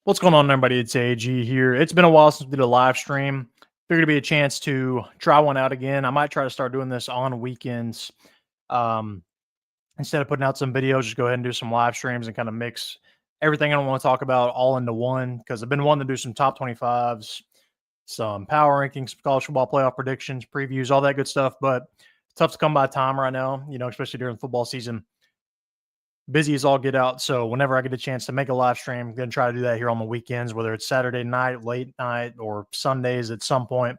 What's going on, everybody? It's AG here. It's been a while since we did a live stream. Figured it'd be a chance to try one out again. I might try to start doing this on weekends. Um, Instead of putting out some videos, just go ahead and do some live streams and kind of mix everything I don't want to talk about all into one. Because I've been wanting to do some top 25s, some power rankings, some college football playoff predictions, previews, all that good stuff. But it's tough to come by time right now, especially during football season. Busy as all get out. So whenever I get a chance to make a live stream, I'm going to try to do that here on the weekends, whether it's Saturday night, late night, or Sundays at some point.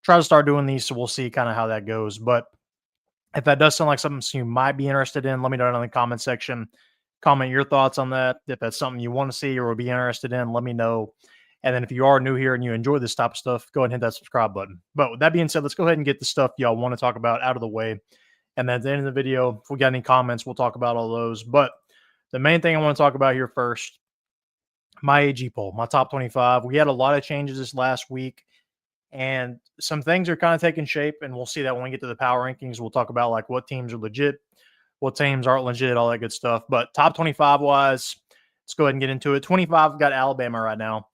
Try to start doing these, so we'll see kind of how that goes. But if that does sound like something you might be interested in, let me know in the comment section. Comment your thoughts on that. If that's something you want to see or would be interested in, let me know. And then if you are new here and you enjoy this type of stuff, go ahead and hit that subscribe button. But with that being said, let's go ahead and get the stuff y'all want to talk about out of the way. And then at the end of the video, if we got any comments, we'll talk about all those. But the main thing I want to talk about here first, my AG poll, my top 25. We had a lot of changes this last week, and some things are kind of taking shape, and we'll see that when we get to the power rankings. We'll talk about like what teams are legit, what teams aren't legit, all that good stuff. But top 25 wise, let's go ahead and get into it. 25 got Alabama right now.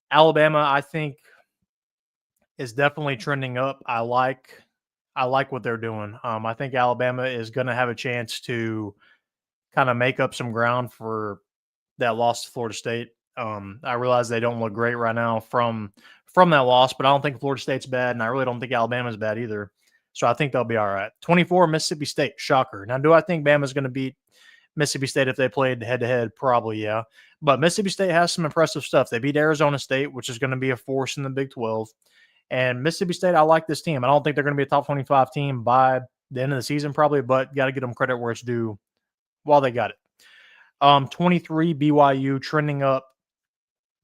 Alabama, I think, is definitely trending up. I like what they're doing. I think Alabama is going to have a chance to kind of make up some ground for that loss to Florida State. I realize they don't look great right now from that loss, but I don't think Florida State's bad, and I really don't think Alabama's bad either. So I think they'll be all right. 24, Mississippi State, shocker. Now, do I think Bama's going to beat Mississippi State if they played head-to-head? Probably, yeah. But Mississippi State has some impressive stuff. They beat Arizona State, which is going to be a force in the Big 12. And Mississippi State, I like this team. I don't think they're going to be a top 25 team by the end of the season probably, but got to give them credit where it's due while they got it. 23, BYU trending up.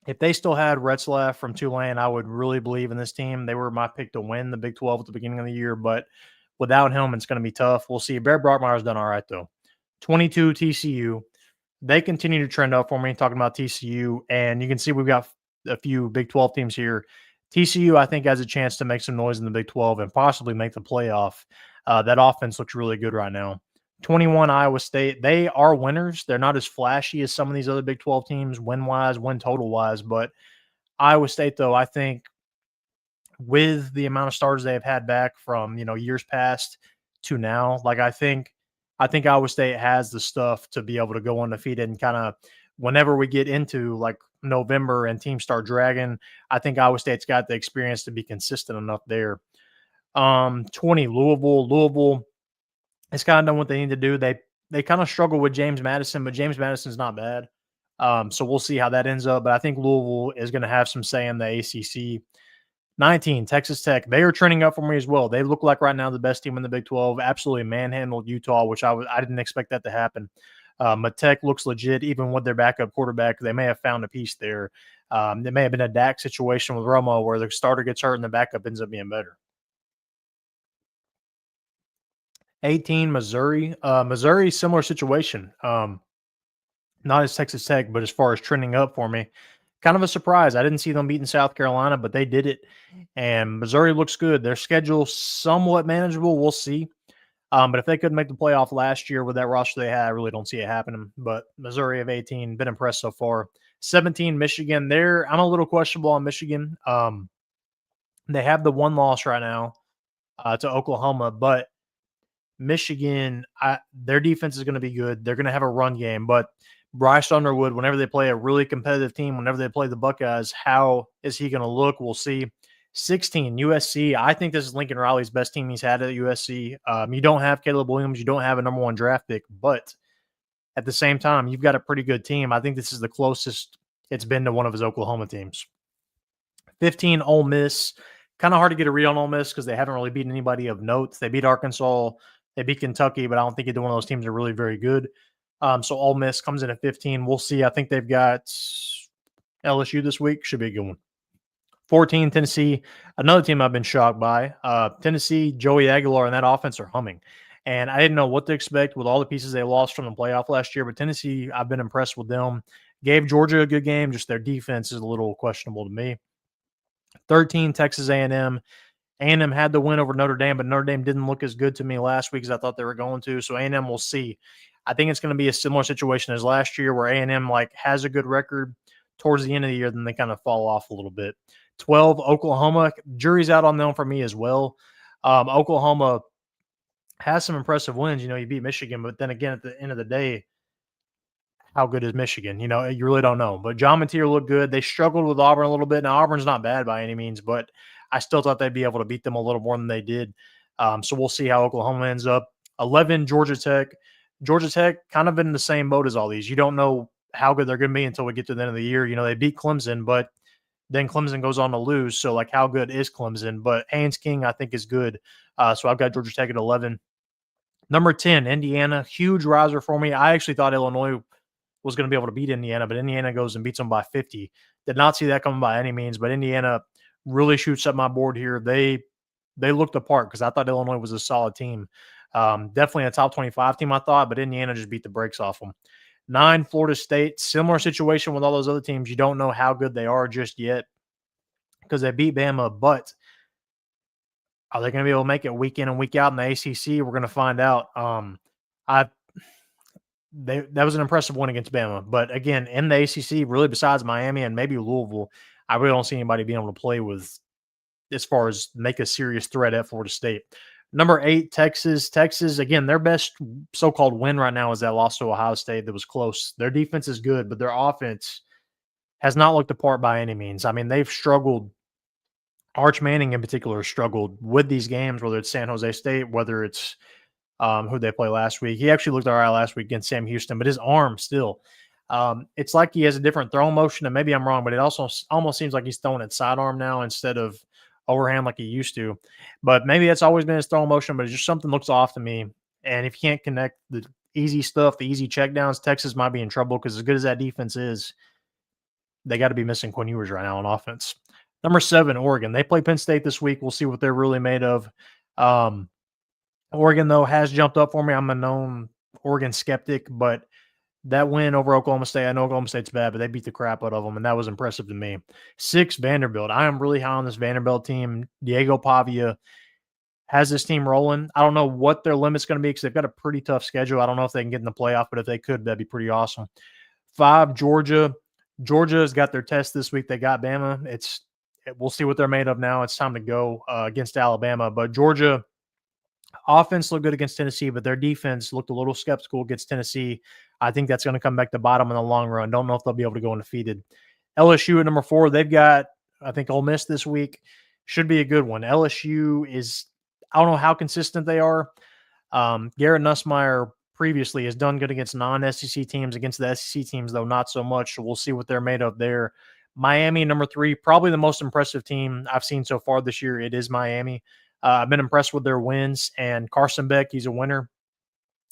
If they still had Retzlaff from Tulane, I would really believe in this team. They were my pick to win the Big 12 at the beginning of the year, but without him, it's going to be tough. We'll see. Bear Brockmeyer's done all right, though. 22, TCU. They continue to trend up for me, talking about TCU, and you can see we've got a few Big 12 teams here. TCU, I think, has a chance to make some noise in the Big 12 and possibly make the playoff. That offense looks really good right now. 21, Iowa State. They are winners. They're not as flashy as some of these other Big 12 teams, win-wise, win total-wise. But Iowa State, though, I think with the amount of starters they have had back from, years past to now, like I think Iowa State has the stuff to be able to go undefeated and kind of whenever we get into like November and teams start dragging, I think Iowa State's got the experience to be consistent enough there. 20, Louisville it's kind of done what they need to do. They kind of struggle with James Madison, but James Madison's not bad. So we'll see how that ends up. But I think Louisville is going to have some say in the ACC. 19, Texas Tech. They are trending up for me as well. They look like right now the best team in the Big 12. Absolutely manhandled Utah, which I didn't expect that to happen. But Tech looks legit, even with their backup quarterback. They may have found a piece there. There may have been a Dak situation with Romo where the starter gets hurt and the backup ends up being better. 18, Missouri. Missouri, similar situation. Not as Texas Tech, but as far as trending up for me, kind of a surprise. I didn't see them beating South Carolina, but they did it. And Missouri looks good. Their schedule somewhat manageable. We'll see. But if they couldn't make the playoff last year with that roster they had, I really don't see it happening. But Missouri of 18, been impressed so far. 17, Michigan. I'm a little questionable on Michigan. They have the one loss right now to Oklahoma, but Michigan, their defense is going to be good. They're going to have a run game, but Bryce Underwood, whenever they play a really competitive team, whenever they play the Buckeyes, how is he going to look? We'll see. 16, USC. I think this is Lincoln Riley's best team he's had at USC. You don't have Caleb Williams. You don't have a number one draft pick, but at the same time, you've got a pretty good team. I think this is the closest it's been to one of his Oklahoma teams. 15, Ole Miss. Kind of hard to get a read on Ole Miss because they haven't really beaten anybody of note. They beat Arkansas. They beat Kentucky, but I don't think either one of those teams are really very good. So Ole Miss comes in at 15. We'll see. I think they've got LSU this week. Should be a good one. 14, Tennessee. Another team I've been shocked by. Tennessee, Joey Aguilar, and that offense are humming. And I didn't know what to expect with all the pieces they lost from the playoff last year. But Tennessee, I've been impressed with them. Gave Georgia a good game. Just their defense is a little questionable to me. 13, Texas A&M. A&M had the win over Notre Dame, but Notre Dame didn't look as good to me last week as I thought they were going to. So A&M will see. I think it's going to be a similar situation as last year where A&M has a good record. towards the end of the year, then they kind of fall off a little bit. 12, Oklahoma. Jury's out on them for me as well. Oklahoma has some impressive wins. You beat Michigan, but then again, at the end of the day, how good is Michigan? You really don't know. But John Mateer looked good. They struggled with Auburn a little bit. Now, Auburn's not bad by any means, but I still thought they'd be able to beat them a little more than they did. So we'll see how Oklahoma ends up. 11, Georgia Tech. Georgia Tech kind of in the same boat as all these. You don't know how good they're going to be until we get to the end of the year. They beat Clemson, but then Clemson goes on to lose. So, how good is Clemson? But Haynes King, I think, is good. So I've got Georgia Tech at 11. Number 10, Indiana. Huge riser for me. I actually thought Illinois was going to be able to beat Indiana, but Indiana goes and beats them by 50. Did not see that coming by any means, but Indiana really shoots up my board here. They looked apart because I thought Illinois was a solid team. Definitely a top 25 team, I thought, but Indiana just beat the brakes off them. 9, Florida State. Similar situation with all those other teams. You don't know how good they are just yet because they beat Bama, but are they going to be able to make it week in and week out in the ACC? We're going to find out. That was an impressive win against Bama. But again, in the ACC, really besides Miami and maybe Louisville, I really don't see anybody being able to play with as far as make a serious threat at Florida State. Number 8, Texas. Texas, again, their best so-called win right now is that loss to Ohio State that was close. Their defense is good, but their offense has not looked apart by any means. I mean, they've struggled. Arch Manning in particular struggled with these games, whether it's San Jose State, whether it's who they play last week. He actually looked all right last week against Sam Houston, but his arm still, it's like he has a different throwing motion, and maybe I'm wrong, but it also almost seems like he's throwing it sidearm now instead of overhand like he used to. But maybe that's always been his throwing motion, but it's just something looks off to me. And if you can't connect the easy stuff, the easy checkdowns, Texas might be in trouble because as good as that defense is, they got to be missing Quinn Ewers right now on offense. Number 7, Oregon. They play Penn State this week. We'll see what they're really made of. Oregon, though, has jumped up for me. I'm a known Oregon skeptic, but that win over Oklahoma State, I know Oklahoma State's bad, but they beat the crap out of them, and that was impressive to me. 6, Vanderbilt. I am really high on this Vanderbilt team. Diego Pavia has this team rolling. I don't know what their limit's going to be because they've got a pretty tough schedule. I don't know if they can get in the playoff, but if they could, that'd be pretty awesome. 5, Georgia. Georgia's got their test this week. They got Bama. We'll see what they're made of now. It's time to go against Alabama. But Georgia offense looked good against Tennessee, but their defense looked a little skeptical against Tennessee. I think that's going to come back to bottom in the long run. Don't know if they'll be able to go undefeated. LSU at number 4. They've got, I think, Ole Miss this week. Should be a good one. LSU is, I don't know how consistent they are. Garrett Nussmeier previously has done good against non-SEC teams. Against the SEC teams, though, not so much. So we'll see what they're made of there. Miami, number 3, probably the most impressive team I've seen so far this year. It is Miami. I've been impressed with their wins, and Carson Beck, he's a winner.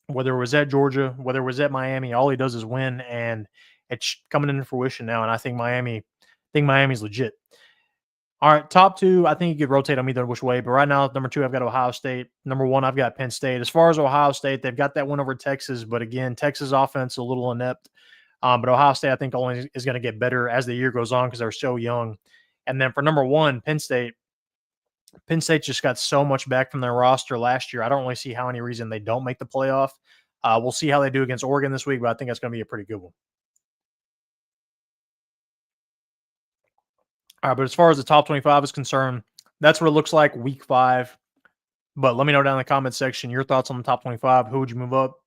Whether it was at Georgia, whether it was at Miami, all he does is win, and it's coming into fruition now. And I think Miami's legit. All right, top 2, I think you could rotate them either which way, but right now, number 2, I've got Ohio State. Number 1, I've got Penn State. As far as Ohio State, they've got that win over Texas, but again, Texas offense a little inept. But Ohio State, I think, only is going to get better as the year goes on because they're so young. And then for number 1, Penn State just got so much back from their roster last year. I don't really see how any reason they don't make the playoff. We'll see how they do against Oregon this week, but I think that's going to be a pretty good one. All right, but as far as the top 25 is concerned, that's what it looks like week 5. But let me know down in the comment section your thoughts on the top 25. Who would you move up?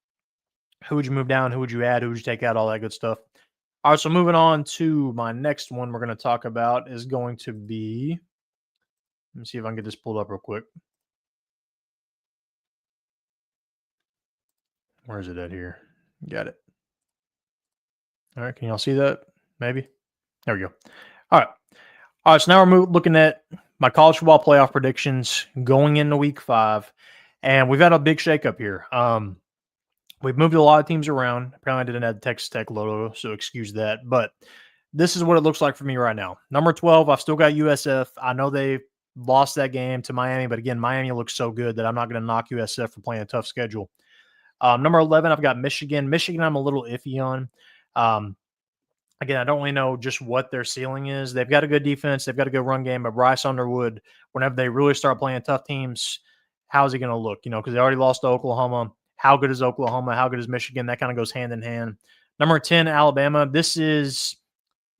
Who would you move down? Who would you add? Who would you take out? All that good stuff. All right, so moving on to my next one we're going to talk about is going to be, let me see if I can get this pulled up real quick. Where is it at here? Got it. All right, can y'all see that? Maybe. There we go. All right, so now we're looking at my college football playoff predictions going into week 5, and we've had a big shakeup here. We've moved a lot of teams around. Apparently, I didn't have the Texas Tech logo, so excuse that. But this is what it looks like for me right now. Number 12, I've still got USF. I know they lost that game to Miami, but again, Miami looks so good that I'm not going to knock USF for playing a tough schedule. Number 11, I've got Michigan. Michigan, I'm a little iffy on. Again, I don't really know just what their ceiling is. They've got a good defense. They've got a good run game. But Bryce Underwood, whenever they really start playing tough teams, how's he going to look? Because they already lost to Oklahoma. How good is Oklahoma? How good is Michigan? That kind of goes hand in hand. Number 10, Alabama. This is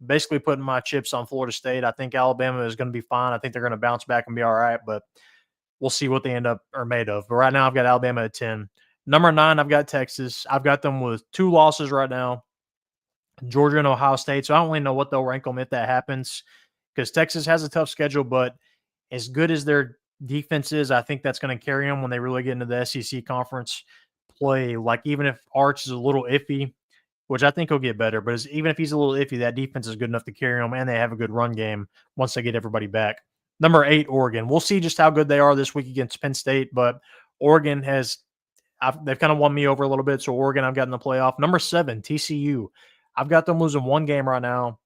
basically putting my chips on Florida State. I think Alabama is going to be fine. I think they're going to bounce back and be all right, but we'll see what they end up are made of. But right now, I've got Alabama at 10. Number 9, I've got Texas. I've got them with 2 losses right now, Georgia and Ohio State. So I don't really know what they'll rank them if that happens, because Texas has a tough schedule, but as good as their defense is, I think that's going to carry them when they really get into the SEC conference play. Like, even if Arch is a little iffy, which I think he'll get better, but even if he's a little iffy, that defense is good enough to carry them, and they have a good run game once they get everybody back. Number 8, Oregon. We'll see just how good they are this week against Penn State, but Oregon they've kind of won me over a little bit, so Oregon I've got in the playoff. Number 7, TCU. I've got them losing one game right now,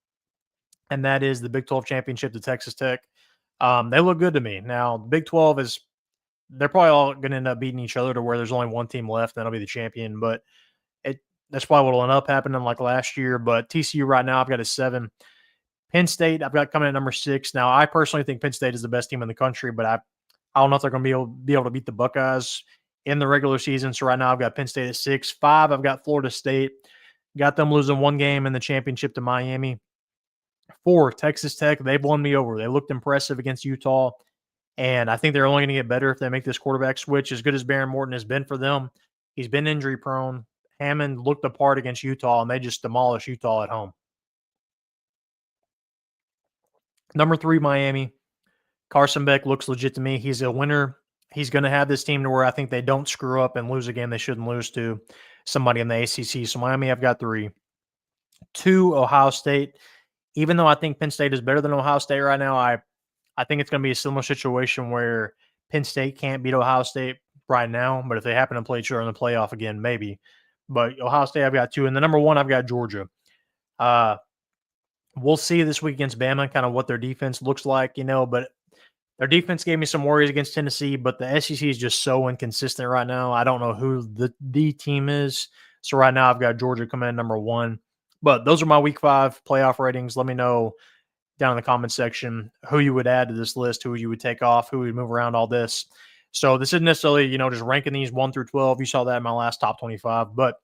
and that is the Big 12 championship to Texas Tech. They look good to me. Now, the Big 12 they're probably all going to end up beating each other to where there's only one team left, and that'll be the champion, but that's probably what will end up happening like last year. But TCU right now, I've got a 7. Penn State, I've got coming at number 6. Now, I personally think Penn State is the best team in the country, but I don't know if they're going to be able to beat the Buckeyes in the regular season. So right now, I've got Penn State at 6. 5, I've got Florida State. Got them losing one game in the championship to Miami. 4, Texas Tech. They've won me over. They looked impressive against Utah, and I think they're only going to get better if they make this quarterback switch. As good as Baron Morton has been for them, he's been injury prone. Hammond looked the part against Utah, and they just demolished Utah at home. Number 3, Miami. Carson Beck looks legit to me. He's a winner. He's going to have this team to where I think they don't screw up and lose a game they shouldn't lose to somebody in the ACC. So Miami, I've got 3. 2, Ohio State. Even though I think Penn State is better than Ohio State right now, I think it's going to be a similar situation where Penn State can't beat Ohio State right now, but if they happen to play each other in the playoff again, maybe. But Ohio State, I've got 2. And the number 1, I've got Georgia. We'll see this week against Bama kind of what their defense looks like, but their defense gave me some worries against Tennessee, but the SEC is just so inconsistent right now. I don't know who the team is. So right now I've got Georgia coming in number 1. But those are my week 5 playoff ratings. Let me know down in the comment section who you would add to this list, who you would take off, who would move around all this. So this isn't necessarily, just ranking these 1 through 12. You saw that in my last top 25, but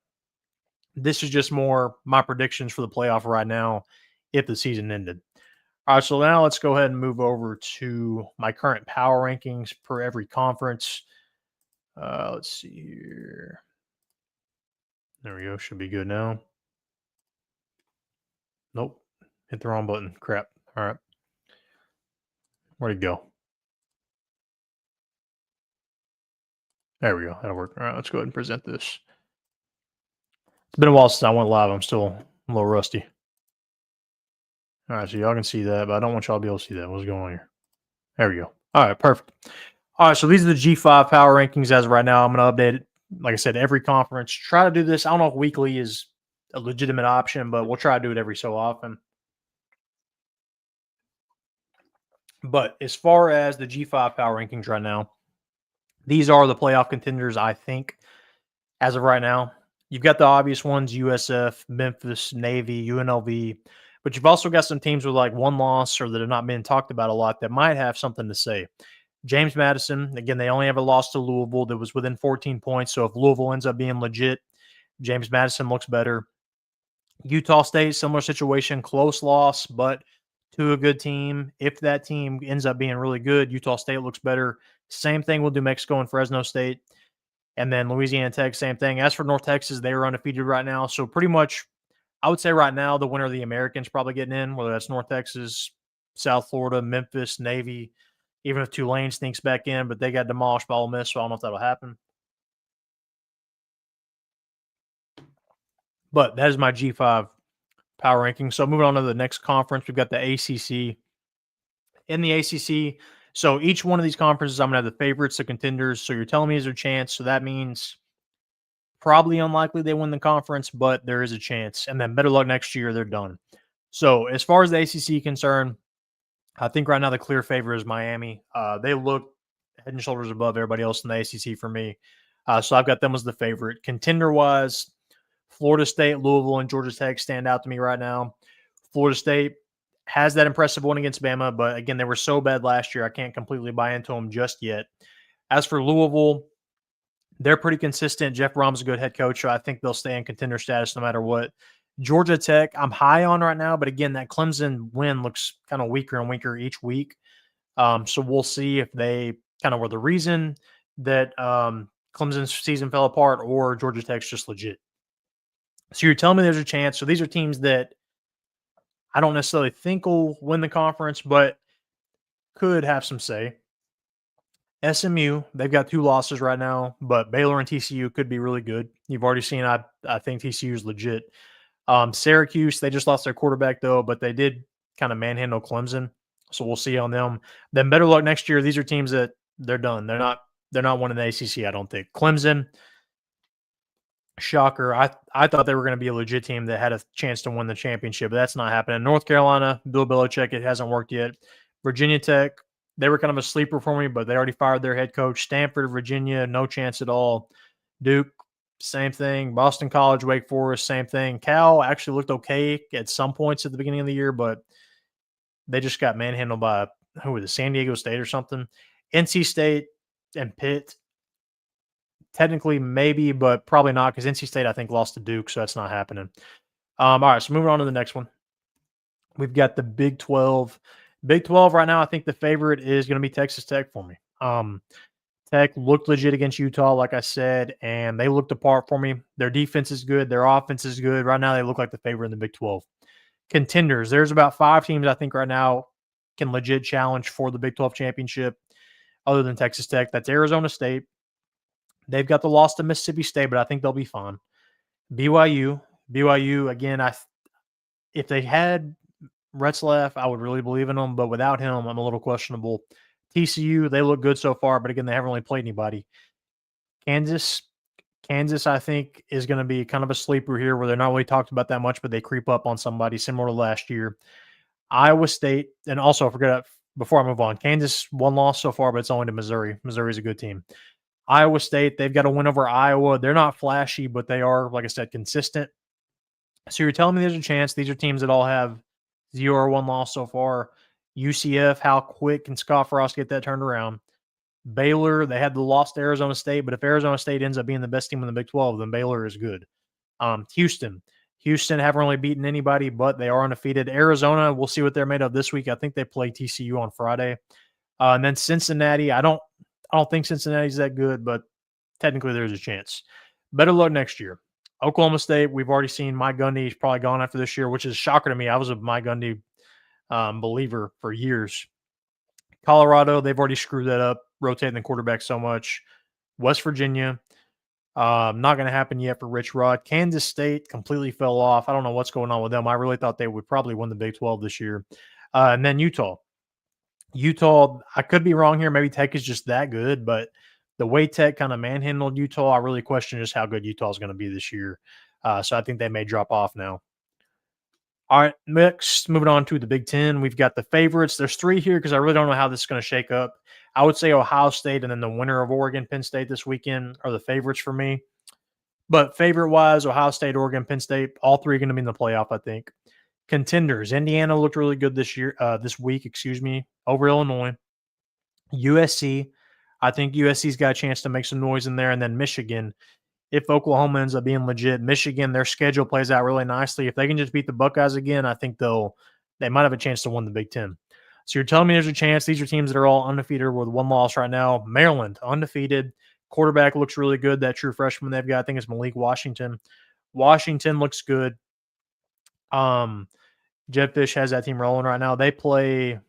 this is just more my predictions for the playoff right now if the season ended. All right, so now let's go ahead and move over to my current power rankings per every conference. Let's see here. There we go. Should be good now. Nope. Hit the wrong button. Crap. All right. Where'd it go? There we go. That'll work. All right, let's go ahead and present this. It's been a while since I went live. I'm still a little rusty. All right, so y'all can see that, but I don't want y'all to be able to see that. What's going on here? There we go. All right, perfect. All right, so these are the G5 power rankings as of right now. I'm going to update it, like I said, every conference. Try to do this. I don't know if weekly is a legitimate option, but we'll try to do it every so often. But as far as the G5 power rankings right now, these are the playoff contenders, I think, as of right now. You've got the obvious ones, USF, Memphis, Navy, UNLV. But you've also got some teams with like one loss or that have not been talked about a lot that might have something to say. James Madison, again, they only have a loss to Louisville that was within 14 points. So if Louisville ends up being legit, James Madison looks better. Utah State, similar situation, close loss, but to a good team. If that team ends up being really good, Utah State looks better. Same thing with New Mexico and Fresno State. And then Louisiana Tech, same thing. As for North Texas, they are undefeated right now. So pretty much, I would say right now, the winner of the Americans probably getting in, whether that's North Texas, South Florida, Memphis, Navy, even if Tulane sneaks back in, but they got demolished by Ole Miss, so I don't know if that'll happen. But that is my G5 power ranking. So moving on to the next conference, we've got the ACC. In the ACC, so each one of these conferences, I'm going to have the favorites, the contenders. So you're telling me there's a chance. So that means probably unlikely they win the conference, but there is a chance. And then better luck next year, they're done. So as far as the ACC concerned, I think right now the clear favorite is Miami. They look head and shoulders above everybody else in the ACC for me. So I've got them as the favorite. Contender-wise, Florida State, Louisville, and Georgia Tech stand out to me right now. Florida State has that impressive one against Bama, but again, they were so bad last year, I can't completely buy into them just yet. As for Louisville, they're pretty consistent. Jeff Brom's a good head coach, so I think they'll stay in contender status no matter what. Georgia Tech, I'm high on right now, but again, that Clemson win looks kind of weaker and weaker each week. So we'll see if they kind of were the reason that Clemson's season fell apart or Georgia Tech's just legit. So you're telling me there's a chance. So these are teams that I don't necessarily think will win the conference, but could have some say. SMU, they've got 2 losses right now, but Baylor and TCU could be really good. You've already seen I think TCU is legit. Syracuse, they just lost their quarterback though, but they did kind of manhandle Clemson. So we'll see on them. Then better luck next year. These are teams that they're done. They're not winning the ACC, I don't think. Clemson, shocker. I thought they were going to be a legit team that had a chance to win the championship, but that's not happening. North Carolina, Bill Belichick, it hasn't worked yet. Virginia Tech, they were kind of a sleeper for me, but they already fired their head coach. Stanford, Virginia, no chance at all. Duke, same thing. Boston College, Wake Forest, same thing. Cal actually looked okay at some points at the beginning of the year, but they just got manhandled by who was it, San Diego State or something. NC State and Pitt, technically maybe, but probably not because NC State I think lost to Duke, so that's not happening. All right, so moving on to the next one. We've got the Big 12. Big 12 right now, I think the favorite is going to be Texas Tech for me. Tech looked legit against Utah, like I said, and they looked apart for me. Their defense is good. Their offense is good. Right now, they look like the favorite in the Big 12. Contenders, there's about 5 teams I think right now can legit challenge for the Big 12 championship other than Texas Tech. That's Arizona State. They've got the loss to Mississippi State, but I think they'll be fine. BYU, again, if they had Retzlaff, I would really believe in them, but without him, I'm a little questionable. TCU, they look good so far, but again, they haven't really played anybody. Kansas, I think, is going to be kind of a sleeper here where they're not really talked about that much, but they creep up on somebody similar to last year. Iowa State, and also I forgot before I move on, Kansas, 1 loss so far, but it's only to Missouri. Missouri's a good team. Iowa State, they've got a win over Iowa. They're not flashy, but they are, like I said, consistent. So you're telling me there's a chance these are teams that all have 0 or 1 loss so far. UCF, how quick can Scott Frost get that turned around? Baylor, they had the loss to Arizona State, but if Arizona State ends up being the best team in the Big 12, then Baylor is good. Houston haven't really beaten anybody, but they are undefeated. Arizona, we'll see what they're made of this week. I think they play TCU on Friday. And then Cincinnati, I don't think Cincinnati's that good, but technically there's a chance. Better luck next year. Oklahoma State, we've already seen Mike Gundy. He's probably gone after this year, which is a shocker to me. I was a Mike Gundy believer for years. Colorado, they've already screwed that up, rotating the quarterback so much. West Virginia, not going to happen yet for Rich Rod. Kansas State completely fell off. I don't know what's going on with them. I really thought they would probably win the Big 12 this year. And then Utah, I could be wrong here. Maybe Tech is just that good, but the way Tech kind of manhandled Utah, I really question just how good Utah is going to be this year. So I think they may drop off now. All right, next, moving on to the Big Ten. We've got the favorites. There's 3 here because I really don't know how this is going to shake up. I would say Ohio State and then the winner of Oregon, Penn State this weekend are the favorites for me. But favorite-wise, Ohio State, Oregon, Penn State, all 3 are going to be in the playoff, I think. Contenders, Indiana looked really good this week, over Illinois. USC, I think USC's got a chance to make some noise in there. And then Michigan, if Oklahoma ends up being legit, Michigan, their schedule plays out really nicely. If they can just beat the Buckeyes again, I think they might have a chance to win the Big Ten. So you're telling me there's a chance. These are teams that are all undefeated with 1 loss right now. Maryland, undefeated. Quarterback looks really good. That true freshman they've got, I think it's Malik Washington. Washington looks good. Jed Fish has that team rolling right now. They play,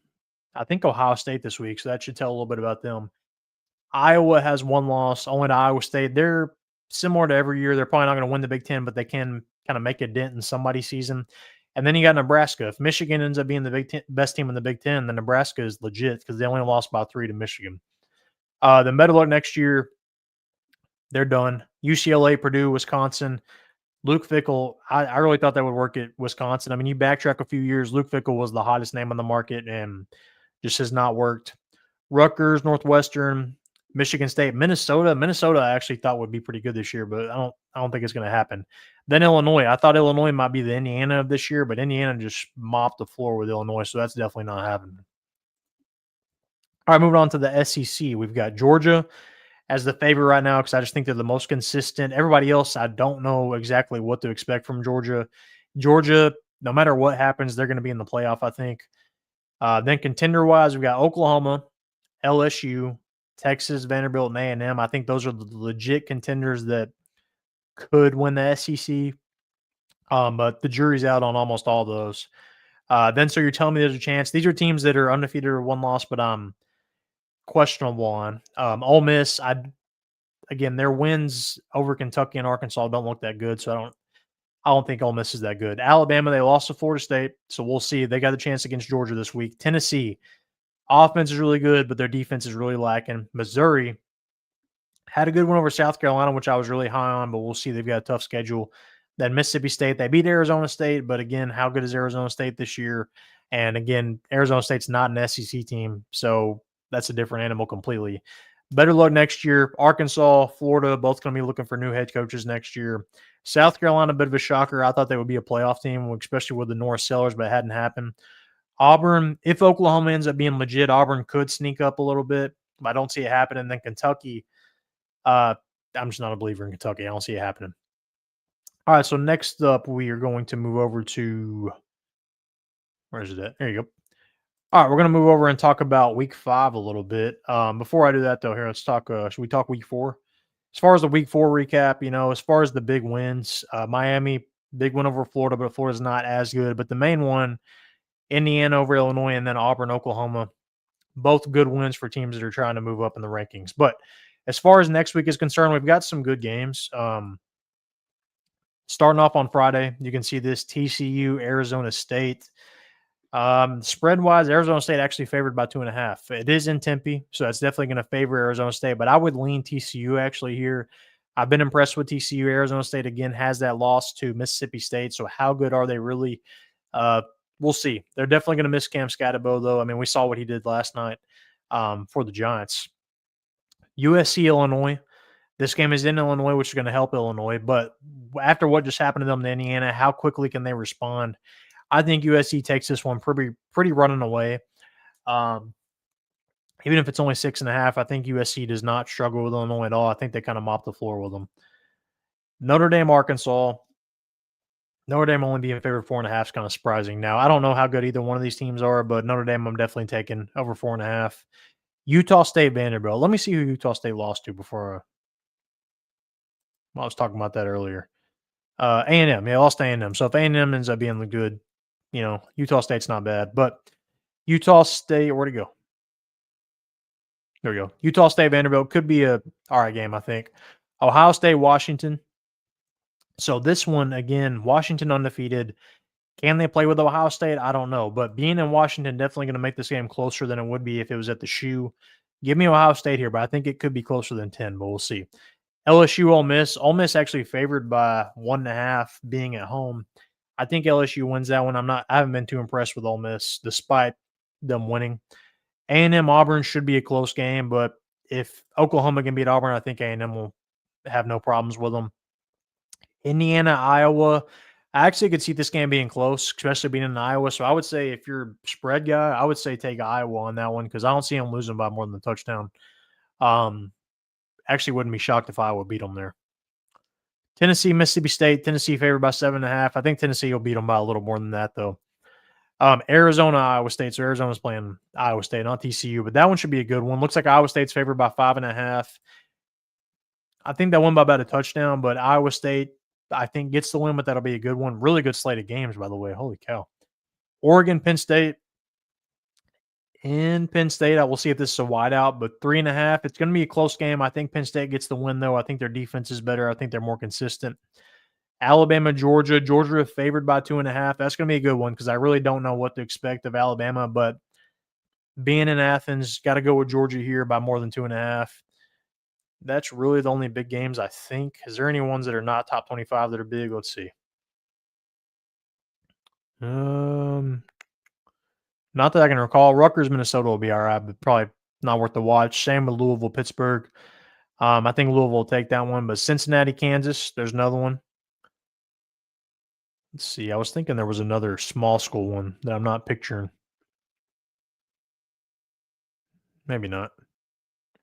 I think, Ohio State this week, so that should tell a little bit about them. Iowa has 1 loss, only to Iowa State. They're similar to every year. They're probably not going to win the Big Ten, but they can kind of make a dent in somebody's season. And then you got Nebraska. If Michigan ends up being the best team in the Big Ten, then Nebraska is legit because they only lost by 3 to Michigan. Then better luck next year. They're done. UCLA, Purdue, Wisconsin. Luke Fickell, I really thought that would work at Wisconsin. I mean, you backtrack a few years, Luke Fickell was the hottest name on the market and just has not worked. Rutgers, Northwestern, Michigan State, Minnesota. Minnesota I actually thought would be pretty good this year, but I don't think it's going to happen. Then Illinois. I thought Illinois might be the Indiana of this year, but Indiana just mopped the floor with Illinois, so that's definitely not happening. All right, moving on to the SEC. We've got Georgia as the favorite right now because I just think they're the most consistent. Everybody else, I don't know exactly what to expect from Georgia. Georgia, no matter what happens, they're going to be in the playoff, I think. Then contender wise, we got Oklahoma, LSU, Texas, Vanderbilt, and A&M. I think those are the legit contenders that could win the SEC. But the jury's out on almost all those. Then, so you're telling me there's a chance? These are teams that are undefeated or one loss, but questionable on. Ole Miss, again, their wins over Kentucky and Arkansas don't look that good, so I don't think Ole Miss is that good. Alabama, they lost to Florida State, so we'll see. They got a chance against Georgia this week. Tennessee, offense is really good, but their defense is really lacking. Missouri had a good one over South Carolina, which I was really high on, but we'll see. They've got a tough schedule. Then Mississippi State, they beat Arizona State, but again, how good is Arizona State this year? And again, Arizona State's not an SEC team, so that's a different animal completely. Better luck next year. Arkansas, Florida, both going to be looking for new head coaches next year. South Carolina, a bit of a shocker. I thought they would be a playoff team, especially with the North Sellers, but it hadn't happened. Auburn, if Oklahoma ends up being legit, Auburn could sneak up a little bit, but I don't see it happening. Then Kentucky, I'm just not a believer in Kentucky. I don't see it happening. All right, so next up, we are going to move over to where is it at? There you go. All right, we're going to move over and talk about week 5 a little bit. Before I do that, though, here, let's talk. Should we talk week 4? As far as the week 4 recap, as far as the big wins, Miami, big win over Florida, but Florida's not as good. But the main one, Indiana over Illinois, and then Auburn, Oklahoma, both good wins for teams that are trying to move up in the rankings. But as far as next week is concerned, we've got some good games. Starting off on Friday, you can see this TCU, Arizona State. Spread wise, Arizona State actually favored by 2.5. It is in Tempe, so that's definitely going to favor Arizona State, but I would lean TCU actually here. I've been impressed with TCU. Arizona State, again, has that loss to Mississippi State, so how good are they really? We'll see. They're definitely going to miss Cam Scatterbo, though. I mean, we saw what he did last night for the Giants. USC, Illinois. This game is in Illinois, which is going to help Illinois. But after what just happened to them in Indiana, how quickly can they respond? I think USC takes this one pretty running away. Even if it's only 6.5, I think USC does not struggle with Illinois at all. I think they kind of mop the floor with them. Notre Dame, Arkansas. Notre Dame only being favored 4.5 is kind of surprising. Now, I don't know how good either one of these teams are, but Notre Dame I'm definitely taking over 4.5. Utah State, Vanderbilt. Let me see who Utah State lost to before I was talking about that earlier. A&M. Yeah, lost to A&M. So if A&M ends up being good, Utah State's not bad. But Utah State, where'd it go? There we go. Utah State, Vanderbilt could be a all right game, I think. Ohio State, Washington. So this one, again, Washington undefeated. Can they play with Ohio State? I don't know. But being in Washington definitely going to make this game closer than it would be if it was at the shoe. Give me Ohio State here, but I think it could be closer than 10, but we'll see. LSU, Ole Miss. Ole Miss actually favored by 1.5 being at home. I think LSU wins that one. I haven't been too impressed with Ole Miss despite them winning. A&M Auburn should be a close game, but if Oklahoma can beat Auburn, I think A&M will have no problems with them. Indiana, Iowa. I actually could see this game being close, especially being in Iowa. So I would say if you're a spread guy, I would say take Iowa on that one because I don't see them losing by more than a touchdown. Actually wouldn't be shocked if Iowa beat them there. Tennessee, Mississippi State. Tennessee favored by 7.5. I think Tennessee will beat them by a little more than that, though. Arizona, Iowa State. So Arizona's playing Iowa State, not TCU, but that one should be a good one. Looks like Iowa State's favored by 5.5. I think that won by about a touchdown, but Iowa State, I think, gets the win, but that'll be a good one. Really good slate of games, by the way. Holy cow. Oregon, Penn State. In Penn State, I will see if this is a wideout, but 3.5. It's going to be a close game. I think Penn State gets the win, though. I think their defense is better. I think they're more consistent. Alabama, Georgia. Georgia favored by 2.5. That's going to be a good one because I really don't know what to expect of Alabama, but being in Athens, got to go with Georgia here by more than 2.5. That's really the only big games, I think. Is there any ones that are not top 25 that are big? Let's see. Not that I can recall. Rutgers, Minnesota will be all right, but probably not worth the watch. Same with Louisville, Pittsburgh. I think Louisville will take that one, but Cincinnati, Kansas, there's another one. Let's see. I was thinking there was another small school one that I'm not picturing. Maybe not.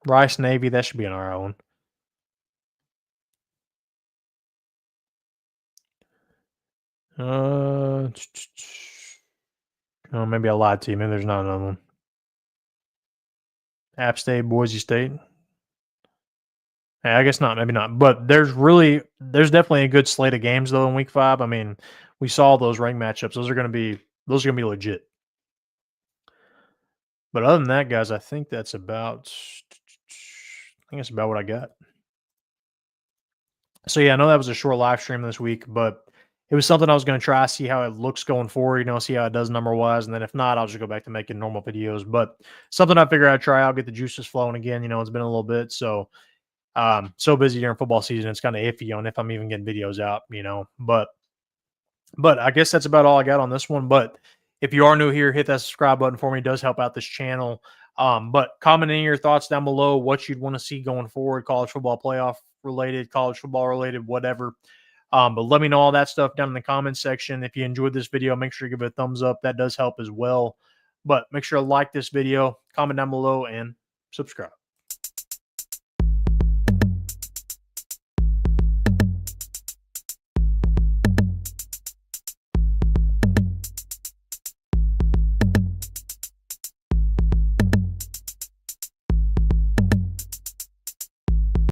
Rice, Navy, that should be an all right one. Uh, oh, maybe I lied to you. Maybe there's not another one. App State, Boise State. Yeah, I guess not. Maybe not. But there's definitely a good slate of games though in Week 5. I mean, we saw those rank matchups. Those are gonna be legit. But other than that, guys, I think that's about what I got. So yeah, I know that was a short live stream this week, but it was something I was going to try, see how it looks going forward, see how it does number wise. And then if not, I'll just go back to making normal videos. But something I figure I'd try. I'll get the juices flowing again. It's been a little bit. So busy during football season. It's kind of iffy on if I'm even getting videos out. But I guess that's about all I got on this one. But if you are new here, hit that subscribe button for me. It does help out this channel. But comment in your thoughts down below what you'd want to see going forward, college football playoff related, college football related, whatever. But let me know all that stuff down in the comments section. If you enjoyed this video, make sure you give it a thumbs up. That does help as well. But make sure to like this video, comment down below, and subscribe.